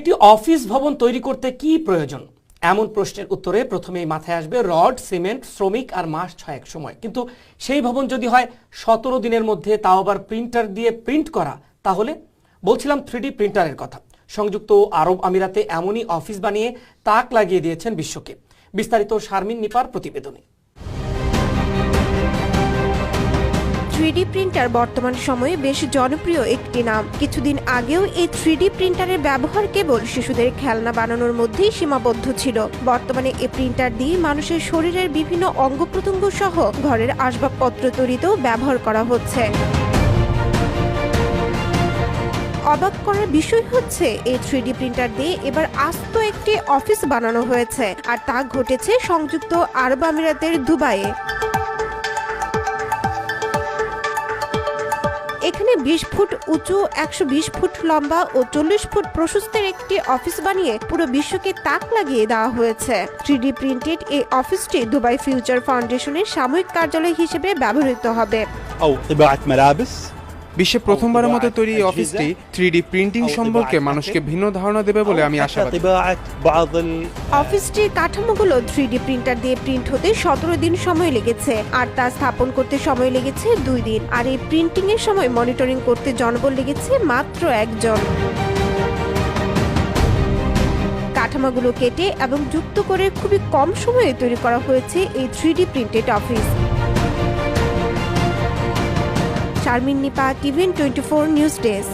একটি অফিস ভবন তৈরি করতে কি প্রয়োজন? এমন প্রশ্নের উত্তরে প্রথমেই মাথায় আসবে রড, সিমেন্ট, শ্রমিক আর মাস 6 সময়। কিন্তু সেই ভবন যদি হয় 17 দিনের মধ্যে, তাও আবার প্রিন্টার দিয়ে প্রিন্ট করা, তাহলে? বলছিলাম 3D প্রিন্টারের কথা। সংযুক্ত আরব আমিরাতে এমনই অফিস বানিয়ে তাক লাগিয়ে দিয়েছেন বিশ্বকে। বিস্তারিত শারমিন নিপার প্রতিবেদনে। 3D প্রিন্টার বর্তমান সময়ে বেশ জনপ্রিয় একটি নাম। কিছুদিন আগেও এই 3D প্রিন্টারের ব্যবহার কেবল শিশুদের খেলনা বানানোর মধ্যেই সীমাবদ্ধ ছিল। বর্তমানে এই প্রিন্টার দিয়ে মানুষের শরীরের বিভিন্ন অঙ্গ প্রত্যঙ্গ সহ ঘরের আসবাবপত্র তৈরিতেও ব্যবহার করা হচ্ছে। অবাক করার বিষয় হচ্ছে, এই 3D প্রিন্টার দিয়ে এবার আস্ত একটি অফিস বানানো হয়েছে, আর তা ঘটেছে সংযুক্ত আরব আমিরাতের দুবাইয়ে। এখানে 20 ফুট উঁচু, 120 ফুট লম্বা ও 40 ফুট প্রশস্তের একটি অফিস বানিয়ে পুরো বিশ্বকে তাক লাগিয়ে দেওয়া হয়েছে। 3D প্রিন্টেড এই অফিসটি দুবাই ফিউচার ফাউন্ডেশনের সাময়িক কার্যালয় হিসেবে ব্যবহৃত হবে। বিশ্বে প্রথমবারের মতো তৈরি এই অফিসটি 3D প্রিন্টিং সম্পর্কে মানুষকে ভিন্ন ধারণা দেবে বলে আমি আশাবাদী। অফিসটির কাঠামোগুলো 3D প্রিন্টার দিয়ে প্রিন্ট হতে 17 দিন সময় লেগেছে, আর তা স্থাপন করতে সময় লেগেছে 2 দিন। আর এই প্রিন্টিং এর সময় মনিটরিং করতে জনবল লেগেছে মাত্র 1 জন। কাঠামোগুলো কেটে এবং যুক্ত করে খুবই কম সময়ে তৈরি করা হয়েছে এই 3D printed office. Sharmin Nipa, TVN 24 news desk.